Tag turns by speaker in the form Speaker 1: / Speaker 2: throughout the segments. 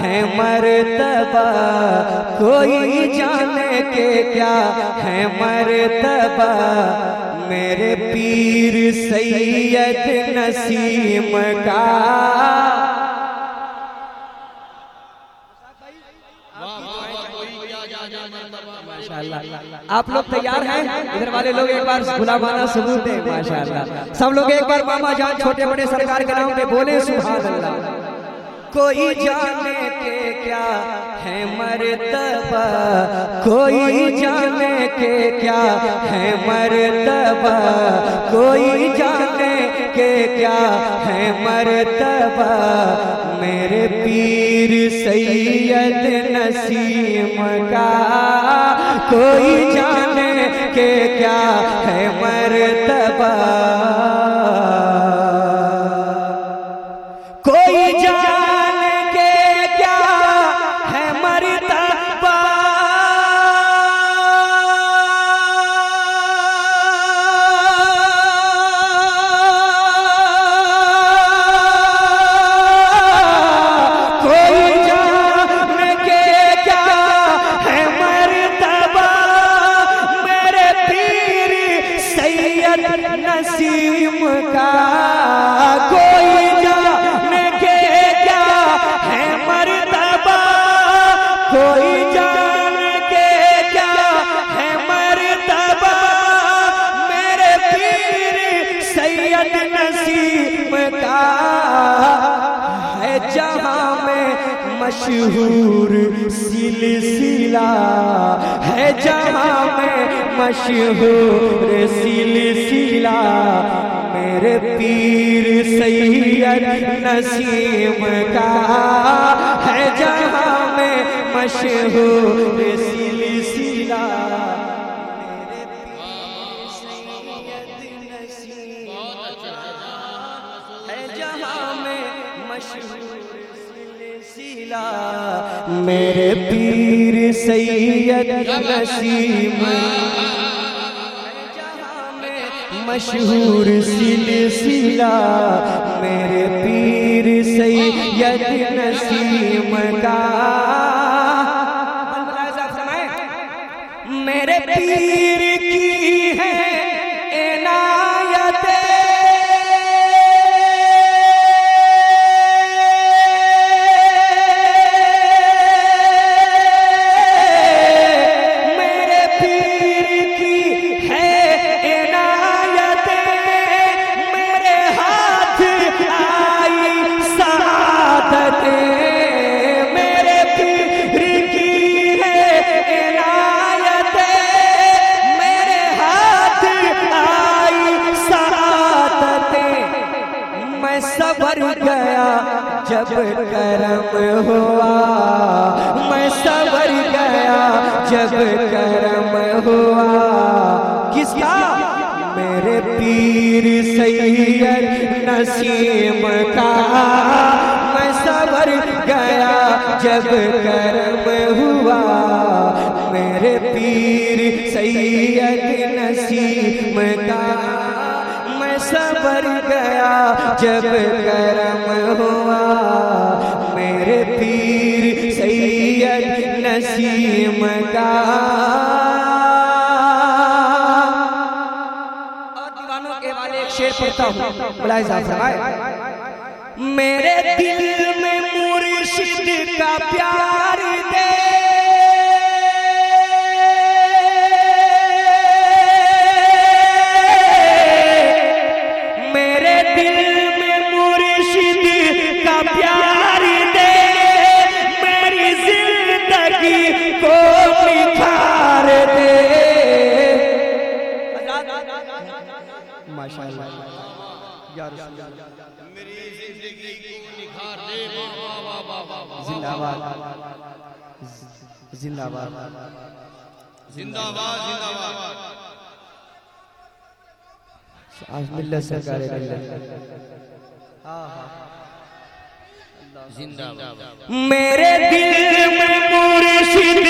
Speaker 1: है मर्तबा, कोई जाने के क्या है मर्तबा। मेरे पीर सैयद नसीम का। आप लोग तैयार हैं? इधर वाले लोग एक बार गुलामाना सबूत दें। माशाअल्लाह, सब लोग एक बार मामा जान छोटे बड़े सरकार के नाम पे बोले सुभान अल्लाह। कोई जाने के क्या है मर्तबा, कोई जाने के क्या है मर्तबा, कोई जाने के क्या है मर्तबा। मेरे पीर सैयद नसीम का, कोई जाने के क्या है मर्तबा। कोई जाने के क्या है मर्तबा। कोई जाने के क्या है मर्तबा। मेरे पीर सैयद नसीम का। कोई जाने के क्या है मर्तबा, कोई जाने के क्या है मर्तबा। मेरे पीर सैयद नसीम का है जहां में मशहूर सिलसिला, है जहां में मशहूर सिलसिला। मेरे पीर सैयद नसीम का है जहां में मशहूर सिलसिला। मेरे पीर सैयद नसीम है जहां में मशहूर सिलसिला। मेरे पीर सैयद नसीम मशहूर सिलसिला। मेरे पीर सैयद नसीम का। मेरे पीर की है इनायत, मेरे पीर की है इनायत। मेरे हाथ आई सआदत, मेरे पीर की है इनायत। मेरे हाथ आई सआदत। मैं सबर गया जब करम हुआ, मैं सबर गया जब करम हुआ। किसका? मेरे पीर सैयद नसीम का। मैं सबर गया जब करम हुआ। मेरे पीर सैयद नसीम का। मैं सबर गया जब करम हुआ। मेरे पीर सैयद नसीम का। और दीवानों के वाले एक शेर पढ़ता हूँ, बुलाए साहब। मेरे दिल में मुर्शिद का प्यार दे, मेरे दिल में मुर्शिद का प्यार दे। मेरी जिंदगी को निखार दे। माशाअल्लाह या रसूल अल्लाह, मेरी जिंदगी को निखार दे। जिंदाबाद जिंदाबाद जिंदाबाद जिंदाबाद। आज मिल्लत सरकार जिंदाबाद। मेरे दिल में मुर्शिद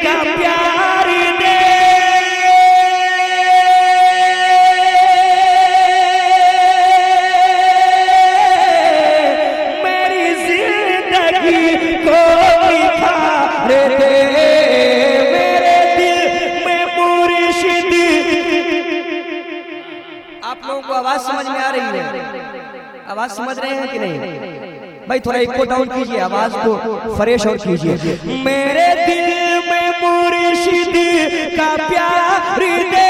Speaker 1: का प्यार दे। मेरी जिंदगी को आवाज समझ रहे हैं कि नहीं भाई? थोड़ा इको डाउन कीजिए, आवाज को फ्रेश और कीजिए। मेरे दिल में मुर्शिद का प्यार दे,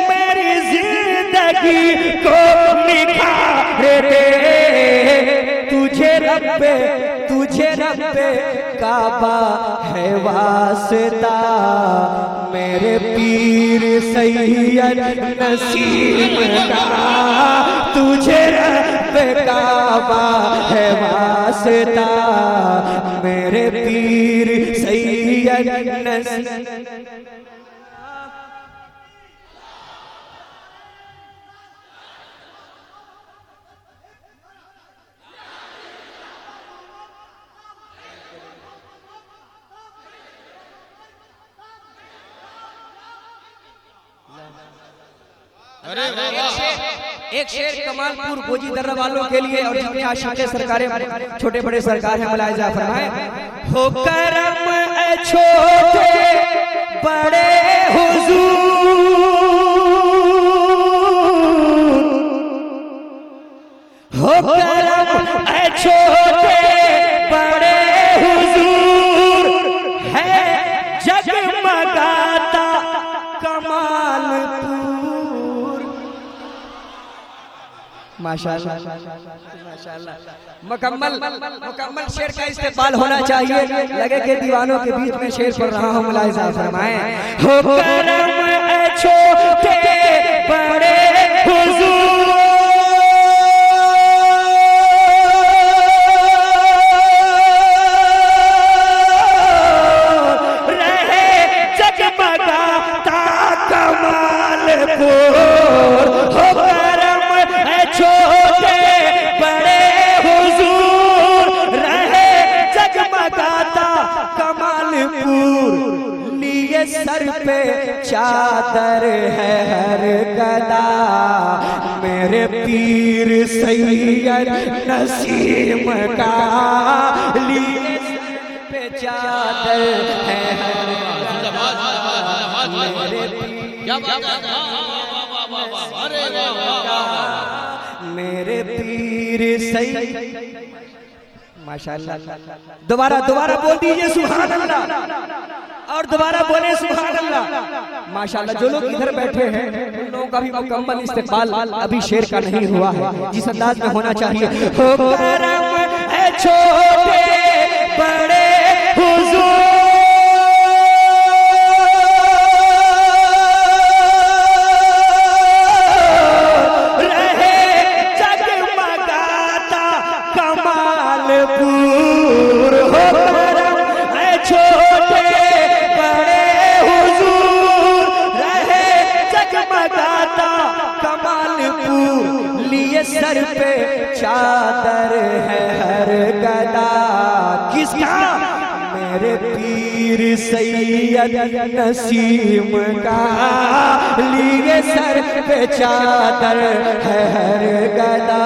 Speaker 1: मेरी जिंदगी को निखार दे, तुझे रब्बे काबा है वास्ता, मेरे पीर सैयद नसीम का, तुझे रब्बे काबा है वास्ता, मेरे पीर सैयद नसीम। एक शेर कमालपुर गोजी दर्रा वालों के लिए और जितने आशिक़े सरकारें छोटे बड़े सरकार हैं मुलाहिजा फरमाएं। हो करम ए छोटे बड़े हुजूर, हो करम ए छोटे बड़े हुजूर, है जगमगाता कमालपुर। माशाअल्लाह माशाअल्लाह, मुकम्मल शेर का इस्तेमाल होना चाहिए। लगे के दीवानों के बीच में शेर पढ़ रहा हूँ, मुलाहिजा फरमाएं। हो करम ए छोटे बड़े हुजूर, रहे जगमगाता कमालपुर। हो छोटे बड़े हुजूर, रहे जगमगाता कमालपुर, लिए सर पे चादर है हर गदा, मेरे पीर सैयद नसीम का, लिए सर पे चादर है हर गदा, मेरे मेरे पीर सही। माशाअल्लाह, दोबारा बोल दीजिए सुभान अल्लाह, और दोबारा बोले सुभान अल्लाह। माशाअल्लाह, जो लोग इधर बैठे हैं उन लोगों का भी मुकम्मल इस्तेमाल अभी शेर का नहीं हुआ है, जिस अंदाज में होना चाहिए। हो करम है छोटे बड़े हुजूर, सर पे चादर है हर गदा, किसका? मेरे पीर सैयद नसीम का, लिए सर पे चादर है हर गदा,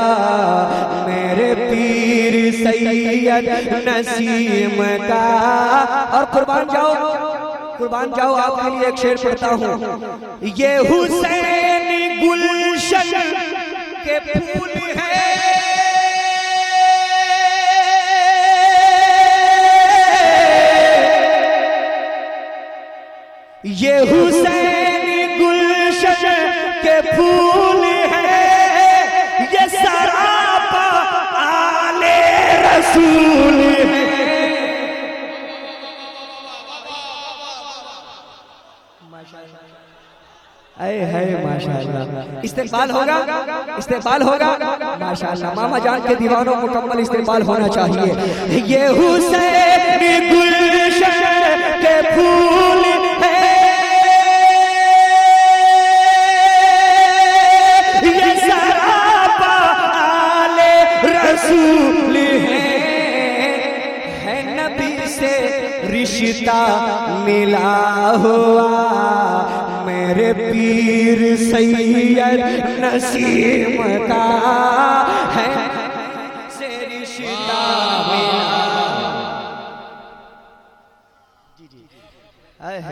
Speaker 1: मेरे पीर सैयद नसीम का। और कुर्बान जाओ आपके लिए एक शेर पढ़ता हूँ। ये हुसैन गुलशन के फूल है, ये हुसैन गुलशन के फूल है, ये सरापा आले रसूल है। अरे है माशाअल्लाह, इस्तेमाल होगा माशाअल्लाह। मामा जान के दीवानों मुकम्मल इस्तेमाल होना चाहिए। ये हुसैन गुलशन के फूल है, ये सरापा आले रसूल है नबी से रिश्ता मिला हुआ, मेरे पीर सैयद नसीम का है से रिश्ता मिला। जी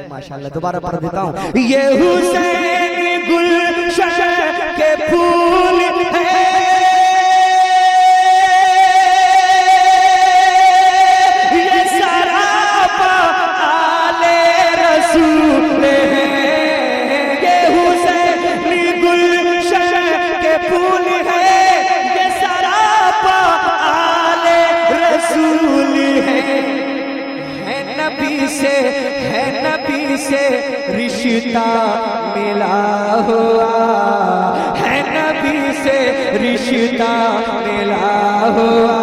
Speaker 1: माशाअल्लाह, दोबारा पढ़ देता हूँ। ये हुसैन गुल फूल है, ये सरापा आले रसूल है। ये हुसैनी गुलशन के फूल है, ये सरापा आले रसूल है। नबी से रिश्ता मिला हुआ है, नबी से रिश्ता मिला हुआ।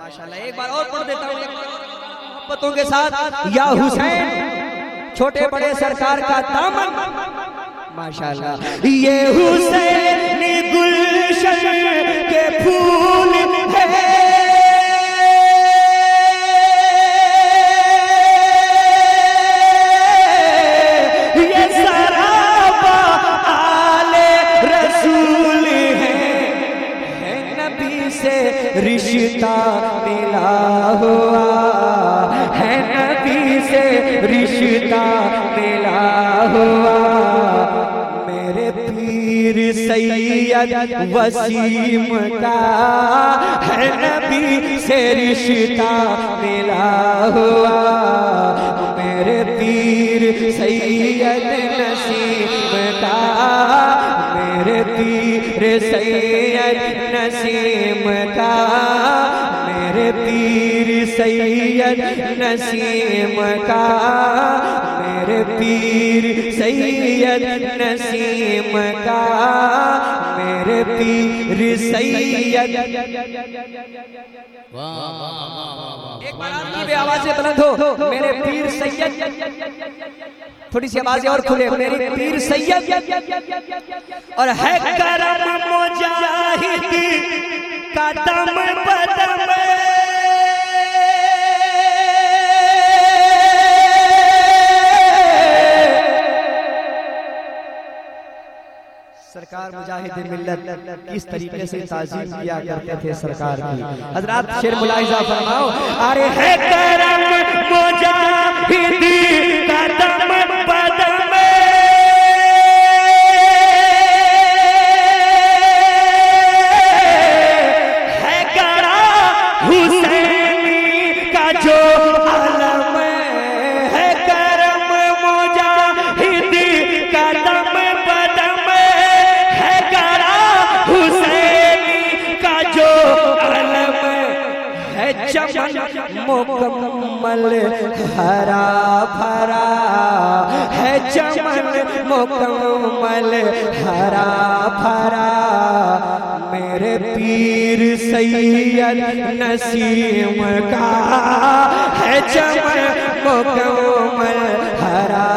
Speaker 1: माशाल्लाह, एक बार और पढ़ देता हूँ मोहब्बतों के साथ। या हुसैन, छोटे बड़े सरकार का दामन, माशाल्लाह। ये हुसैनी गुलशन के फूल है, ये सरापा आले रसूल है। नबी से रिश्ता मिला हुआ है, नबी से रिश्ता मिला हुआ। मेरे पीर सैयद वसीम का है, नबी से रिश्ता मिला हुआ। मेरे पीर सैयद नसीम का, मेरे पीर सैयद नसीम का, मेरे पीर सैयद नसीम का, मेरे पीर सैयद नसीम का, मेरे पीर सैयद। एक बार आपकी आवाज से बुलंद हो, मेरे पीर सैयद। थोड़ी सी आवाज और खुले, मेरे पीर सैयद। और है करम मुजाहिदी कदम बदम, सरकार मुजाहिद मिल्लत किस तरीके से ताज़ीम किया करते थे सरकार की। हजरात शेर मुलाहिजा फरमाओ। अरे है करम मुजाहिदी कदम बदम, है गड़ा हुसैनी का जो अलम, है करम मुजाहिदी कदम बदम, है गड़ा हुसैनी का जो अलम, है चमन मुकम्मल हरा भरा, है चमन मुकम्मल हरा भरा। मेरे पीर सैयद नसीम का है चमन मुकम्मल हरा भरा।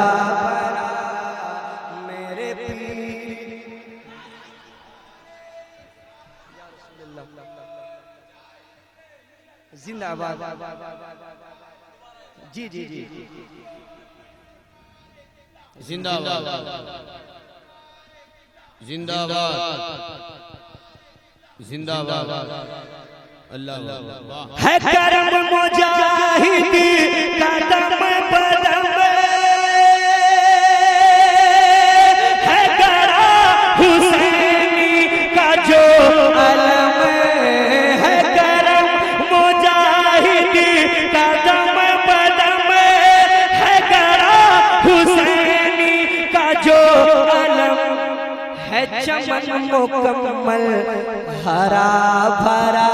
Speaker 1: मेरे पीर जिंदाबाद। जी जी जी
Speaker 2: जिंदाबाद जिंदाबाद जिंदाबाद। अल्लाह
Speaker 1: है करम मुजाहिदी कदम बदम, है गड़ा हुसैनी का जो अलम, है करम मुजाहिदी कदम बदम, है गड़ा हुसैनी का जो अलम, है चमन मुकम्मल हरा भरा,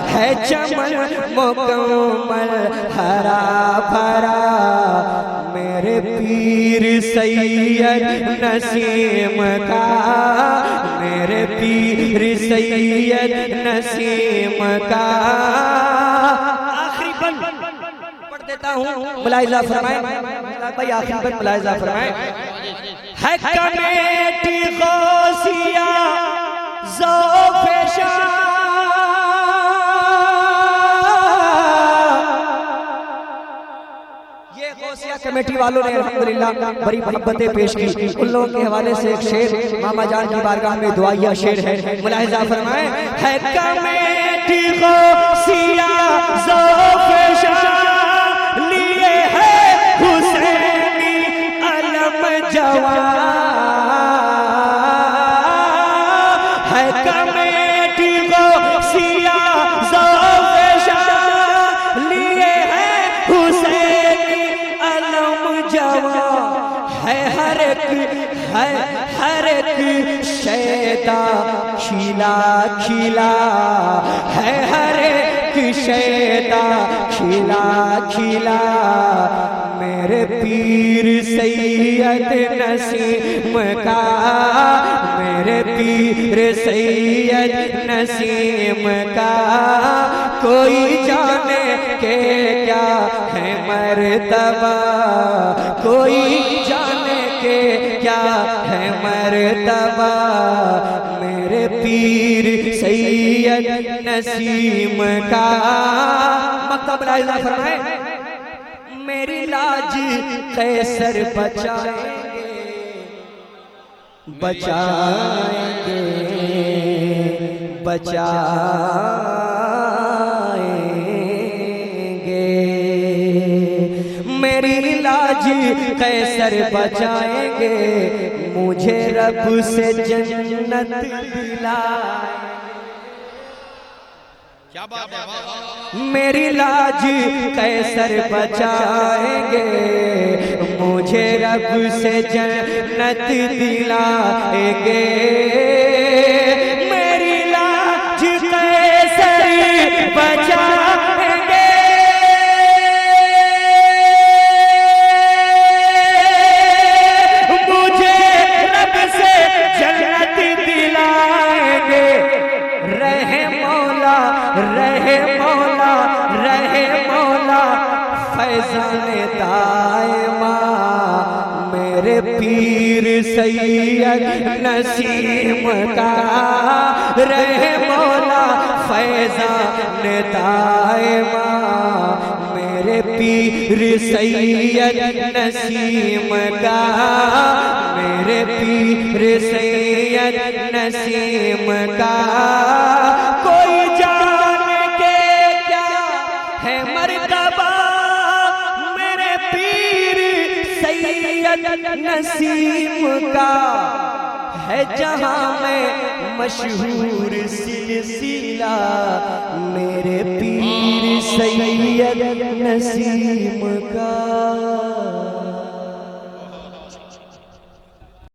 Speaker 1: है चमन मुकम्मल हरा भरा। मेरे पीर सैयद नसीम का, मेरे पीर सैयद नसीम का। आखिरी बंद पढ़ देता हूँ, मुलाहिजा फरमाएं भाई, आखिरी बंद मुलाहिजा फरमाएं। है कमेटी गौसिया ज़ौफ़-ए-शाह, ये गौसिया कमेटी वालों ने अल्हम्दुलिल्लाह बड़ी मोहब्बतें पेश की। उन लोगों के हवाले से एक शेर मामा जान की बारगाह में दुआया शेर है, मुलाहिजा फरमाएं। है कमेटी गौसिया ज़ौफ़ लिए है हुसैनी अलम जवां, है कमेटी गौसिया ज़ौफ़ लिए है हुसैनी अलम जवां, है हर एक शैदा खिला खिला, है हर एक शैदा खिला खिला, मेरे पीर सैयद नसीम का, मेरे पीर सैयद नसीम का, कोई जाने के क्या है मर्तबा, कोई जाने के क्या है मर्तबा, मेरे पीर सैयद नसीम का। मक्तब लाइज़ा फरमाए, मेरी लाज कैसर बचाएंगे, बचाएंगे, बचाएंगे, मेरी लाज कैसर बचाएंगे, मुझे रब से जन्नत दिलाए।
Speaker 2: क्या बात है,
Speaker 1: मेरी लाज कैसर बचाएंगे, मुझे रब से जन्नत दिलाएंगे, मेरी लाज कैसर बचाएंगे, मुझे रब से जन्नत दिलाएंगे। रहे मौला, रहे मौला, रहे मौला फैज़ान दायमा, मेरे पीर सैयद नसीम का, रहे मौला फैज़ान दायमा, मेरे पीर सैयद नसीम का, मेरे पीर सैयद नसीम का, कोई जान के क्या है मर्तबा, मेरे पीर सैयद नसीम का, है जहां में मशहूर सिलसिला, मेरे पीर सैयद नसीम का।